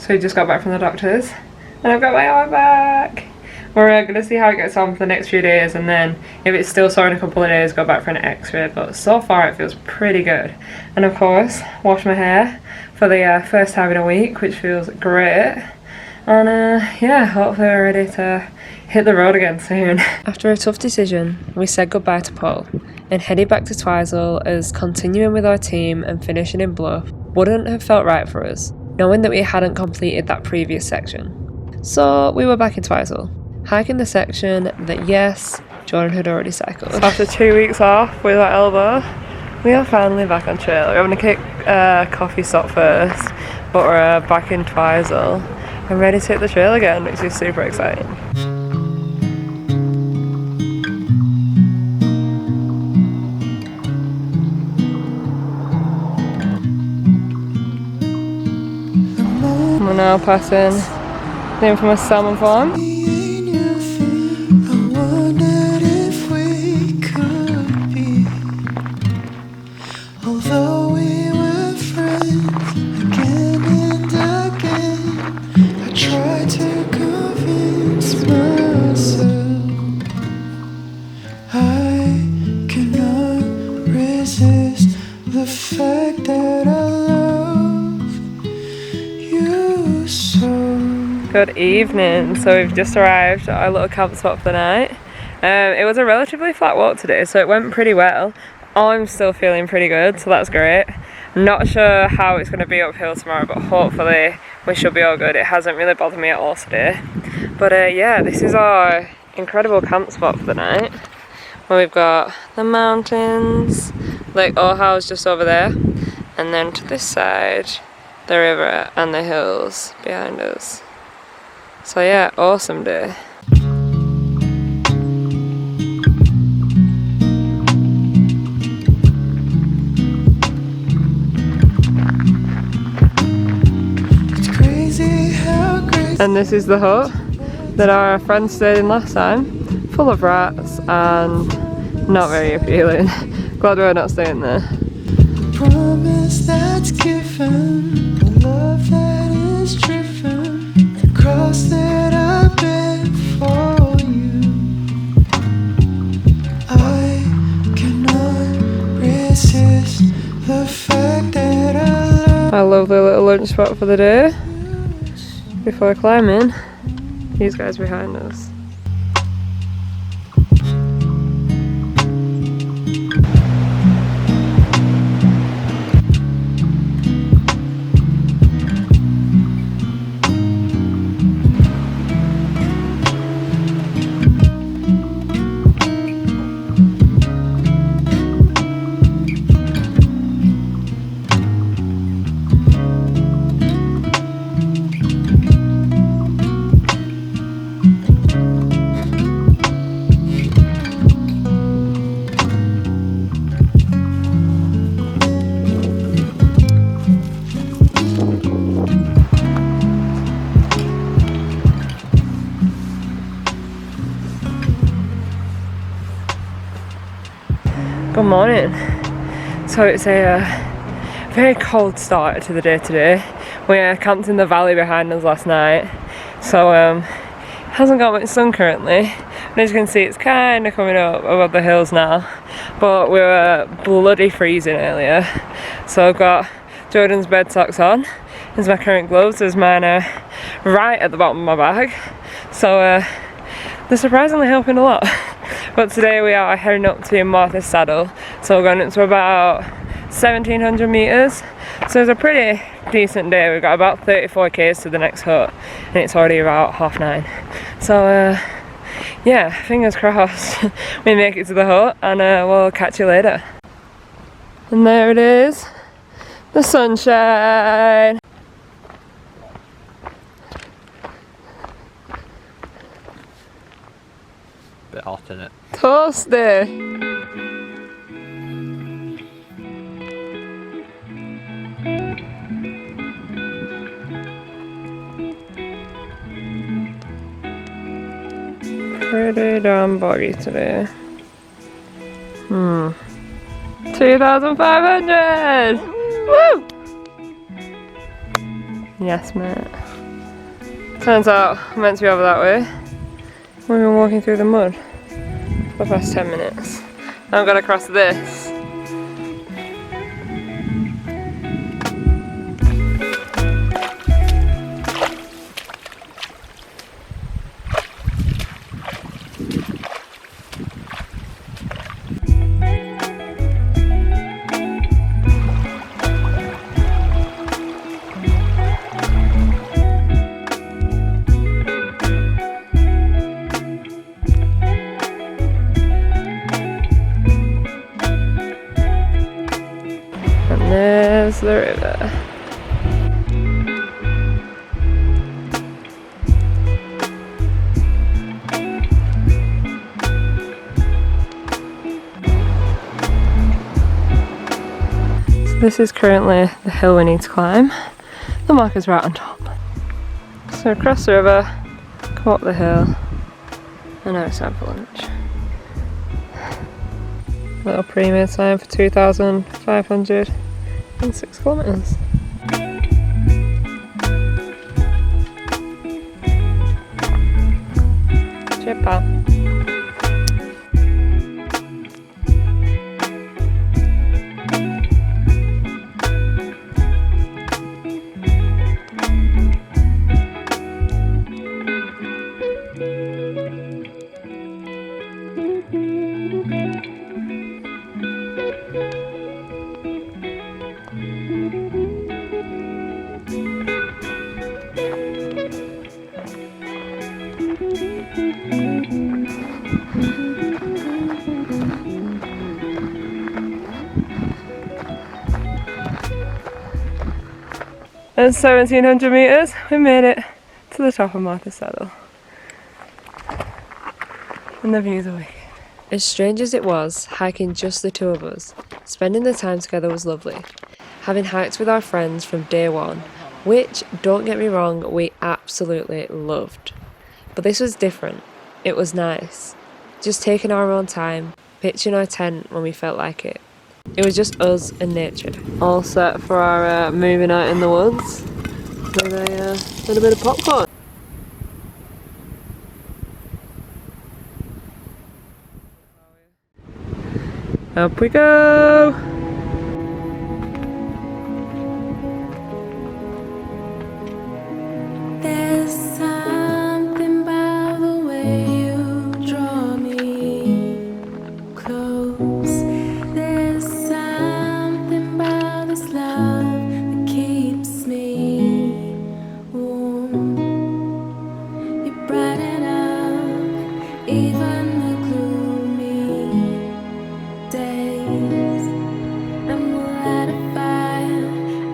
So we just got back from the doctor's and I've got my arm back. We're going to see how it gets on for the next few days, and then if it's still sore in a couple of days, go back for an x-ray, but so far it feels pretty good. And of course, wash my hair for the first time in a week, which feels great. And yeah, hopefully we're ready to hit the road again soon. After a tough decision, we said goodbye to Paul and headed back to TWIZEL, as continuing with our team and finishing in Bluff wouldn't have felt right for us, knowing that we hadn't completed that previous section. So we were back in TWIZEL, hiking the section that, yes, Jordan had already cycled. So after 2 weeks off with our elbow, we are finally back on trail. We're having a quick coffee stop first, but we're back in TWIZEL and ready to hit the trail again, which is super exciting. We're now passing the infamous salmon farm. Good evening. So we've just arrived at our little camp spot for the night. It was a relatively flat walk today, so it went pretty well. I'm still feeling pretty good, so that's great. I'm not sure how it's going to be uphill tomorrow, but hopefully we should be all good. It hasn't really bothered me at all today. But yeah, this is our incredible camp spot for the night, where we've got the mountains, Lake Ohau's just over there, and then to this side, the river and the hills behind us. So yeah, awesome day. And this is the hut that our friends stayed in last time, full of rats and not very appealing. Glad we're not staying there. Promise that's given, the love that is driven, the cross that I bear for you. I cannot resist the fact that I love. Our lovely little lunch spot for the day. Before climbing, these guys behind us. Good morning. So it's a very cold start to the day today. We camped in the valley behind us last night, so hasn't got much sun currently. And as you can see, it's kind of coming up above the hills now, but we were bloody freezing earlier. So I've got Jordan's bed socks on. There's my current gloves. There's mine right at the bottom of my bag. So they're surprisingly helping a lot. But today we are heading up to Martha's Saddle, so we're going up to about 1700 metres. So it's a pretty decent day. We've got about 34 k's to the next hut, and it's already about 9:30. So yeah, fingers crossed we make it to the hut, and we'll catch you later. And there it is, the sunshine. Bit hot in it. Toasty. Pretty damn boggy today. 2,500! Woo! Yes, mate. Turns out I'm meant to be over that way. We've been walking through the mud for the past 10 minutes. Now I've got to cross this. There's the river. So this is currently the hill we need to climb. The marker's right on top. So across the river, come up the hill, and now it's time for lunch. Little pre-made sign for 2,506 kilometres. Chippa. At 1,700 metres, we made it to the top of Martha's Saddle. And the views are wicked. As strange as it was, hiking just the two of us, spending the time together was lovely. Having hiked with our friends from day one, which, don't get me wrong, we absolutely loved. But this was different. It was nice. Just taking our own time, pitching our tent when we felt like it. It was just us and nature. All set for our moving out in the woods with a little bit of popcorn. Up we go! There's something about the way you draw me close. There's something about this love that keeps me warm. You brighten up even the gloomy days, and we'll light a fire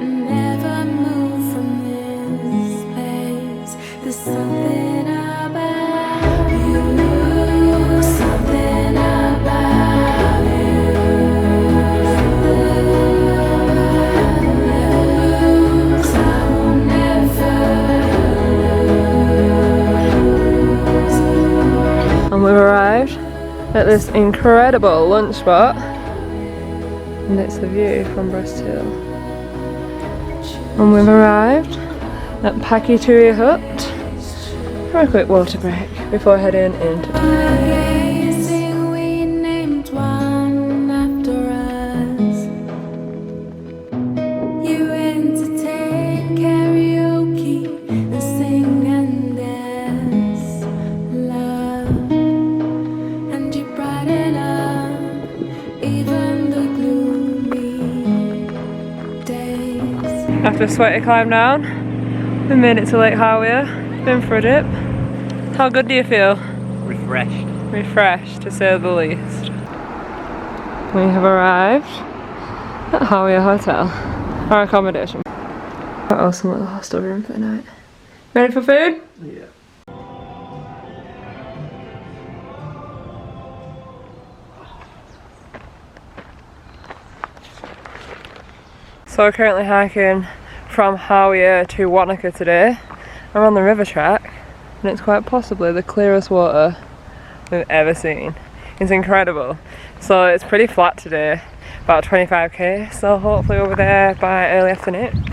and never move from this place. There's something about you, something about you. Never lose, I will never lose. And we've arrived at this incredible lunch spot. And it's the view from Breast Hill. And we've arrived at Pakitui Hut for a quick water break before heading into Amazing, we named one after us. You entertain karaoke and sing and dance, love, and you brighten up even the gloomy days. After a sweaty climb down, we made it to Lake Hawea. Been for a dip. How good do you feel? Refreshed. Refreshed, to say the least. We have arrived at Hawea Hotel, our accommodation. Got awesome little hostel room for the night. Ready for food? Yeah. So we're currently hiking from Hawea to Wanaka today. I'm on the river track, and it's quite possibly the clearest water we've ever seen. It's incredible. So it's pretty flat today, about 25k, so hopefully we'll be there by early afternoon.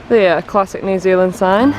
The classic New Zealand sign.